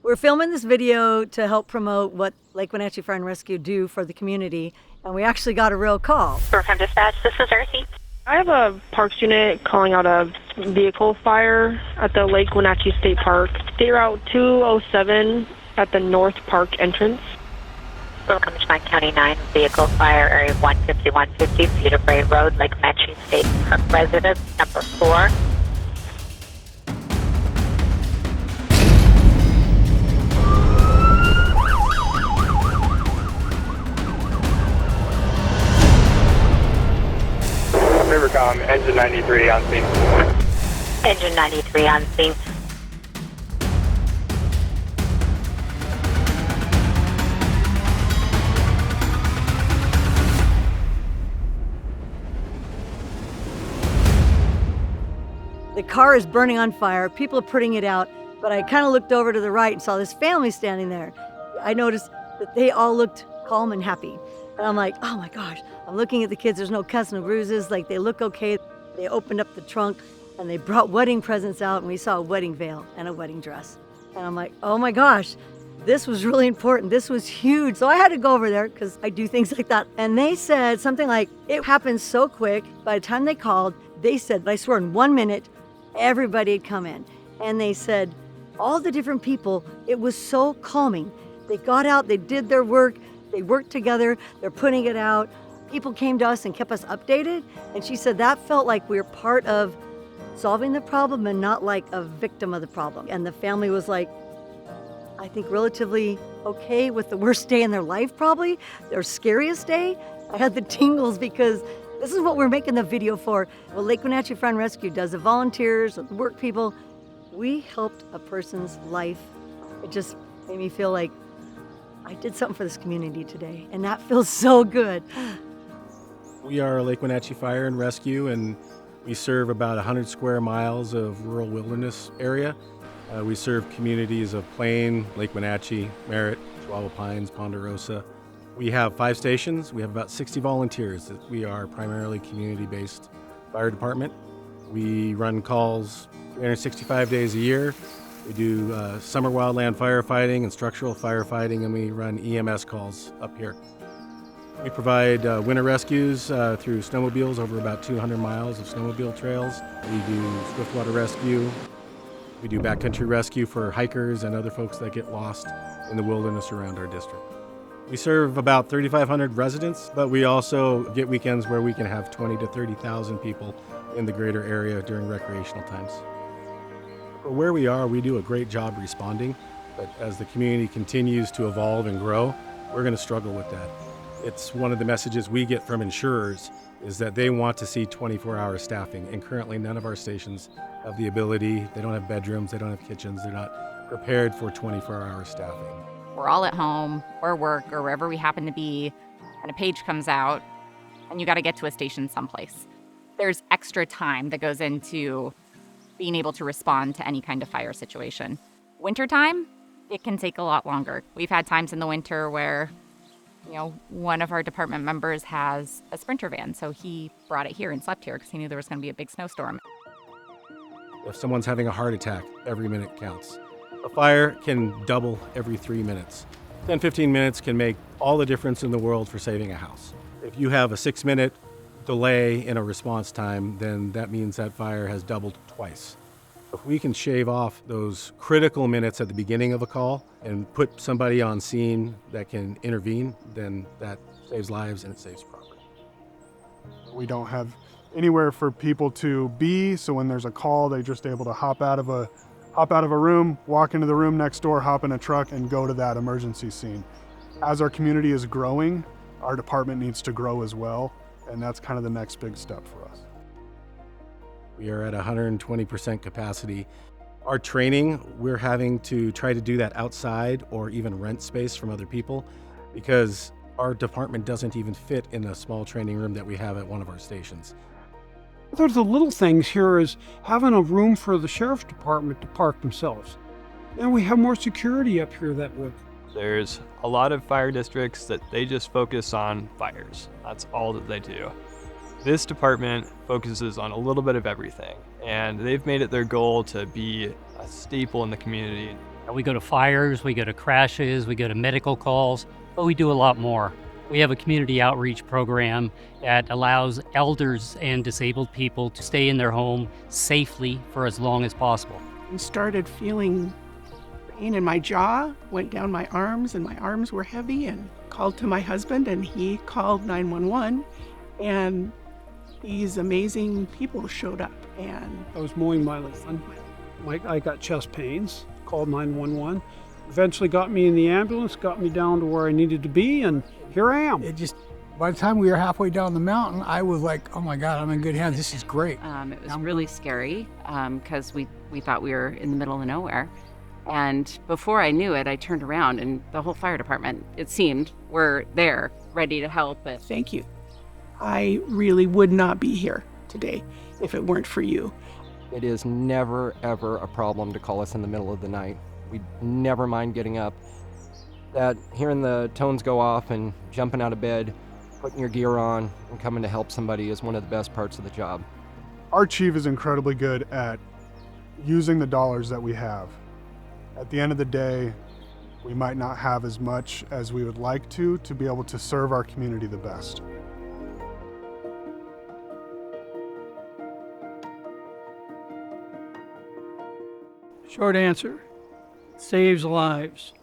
We're filming this video to help promote what Lake Wenatchee Fire Rescue do for the community, and we actually got a real call. From dispatch, this is Earthy. I have a parks unit calling out a vehicle fire at the Lake Wenatchee State Park. State Route 207 at the North Park entrance. Welcome to my County 9 vehicle fire, area 150-150, Cedar Brae Road, Lake Wenatchee State Park residence, number 4. Rivercom, engine 93 on scene. Engine 93 on scene. The car is burning on fire. People are putting it out, but I kind of looked over to the right and saw this family standing there. I noticed that they all looked calm and happy. And I'm like, oh my gosh. I'm looking at the kids. There's no cuts, no bruises. Like, they look okay. They opened up the trunk and they brought wedding presents out, and we saw a wedding veil and a wedding dress. And I'm like, oh my gosh, this was really important. This was huge. So I had to go over there because I do things like that. And they said something like, it happened so quick. By the time they called, they said, I swear in 1 minute, everybody had come in. And they said, all the different people, it was so calming. They got out, they did their work, they worked together, they're putting it out. People came to us and kept us updated. And she said that felt like we were part of solving the problem and not like a victim of the problem. And the family was like, I think relatively okay with the worst day in their life, probably, their scariest day. I had the tingles because this is what we're making the video for. What Lake Wenatchee Fire Rescue does, the volunteers, the work people, we helped a person's life. It just made me feel like I did something for this community today, and that feels so good. We are Lake Wenatchee Fire and Rescue, and we serve about 100 square miles of rural wilderness area. We serve communities of Plain, Lake Wenatchee, Merritt, Chihuahua Pines, Ponderosa. We have 5 stations. We have about 60 volunteers. We are primarily community-based fire department. We run calls 365 days a year. We do summer wildland firefighting and structural firefighting, and we run EMS calls up here. We provide winter rescues through snowmobiles over about 200 miles of snowmobile trails. We do swiftwater rescue. We do backcountry rescue for hikers and other folks that get lost in the wilderness around our district. We serve about 3,500 residents, but we also get weekends where we can have 20 to 30,000 people in the greater area during recreational times. For where we are, we do a great job responding, but as the community continues to evolve and grow, we're going to struggle with that. It's one of the messages we get from insurers is that they want to see 24-hour staffing, and currently none of our stations have the ability. They don't have bedrooms, they don't have kitchens, they're not prepared for 24-hour staffing. We're all at home or work or wherever we happen to be, and a page comes out, and you got to get to a station someplace. There's extra time that goes into being able to respond to any kind of fire situation. Wintertime, it can take a lot longer. We've had times in the winter where, one of our department members has a Sprinter van, so he brought it here and slept here because he knew there was going to be a big snowstorm. If someone's having a heart attack, every minute counts. A fire can double every 3 minutes. 10, 15 minutes can make all the difference in the world for saving a house. If you have a 6-minute delay in a response time, then that means that fire has doubled twice. If we can shave off those critical minutes at the beginning of a call and put somebody on scene that can intervene, then that saves lives and it saves property. We don't have anywhere for people to be, so when there's a call, they're just able to hop out of a room, walk into the room next door, hop in a truck, and go to that emergency scene. As our community is growing, our department needs to grow as well, and that's kind of the next big step for us. We are at 120% capacity. Our training, we're having to try to do that outside or even rent space from other people because our department doesn't even fit in a small training room that we have at one of our stations. There's the little things here is having a room for the sheriff's department to park themselves. And we have more security up here that way. There's a lot of fire districts that they just focus on fires. That's all that they do. This department focuses on a little bit of everything, and they've made it their goal to be a staple in the community. We go to fires, we go to crashes, we go to medical calls, but we do a lot more. We have a community outreach program that allows elders and disabled people to stay in their home safely for as long as possible. I started feeling pain in my jaw, went down my arms, and my arms were heavy, and called to my husband, and he called 911, and these amazing people showed up. And I was mowing my lawn. I got chest pains, called 911. Eventually got me in the ambulance, got me down to where I needed to be, and here I am. By the time we were halfway down the mountain, I was like, oh my God, I'm in good hands. This is great. It was really scary because we thought we were in the middle of nowhere. And before I knew it, I turned around and the whole fire department, it seemed, were there ready to help. But thank you. I really would not be here today if it weren't for you. It is never, ever a problem to call us in the middle of the night. We never mind getting up. That hearing the tones go off and jumping out of bed, putting your gear on, and coming to help somebody is one of the best parts of the job. Our chief is incredibly good at using the dollars that we have. At the end of the day, we might not have as much as we would like to be able to serve our community the best. Short answer, saves lives.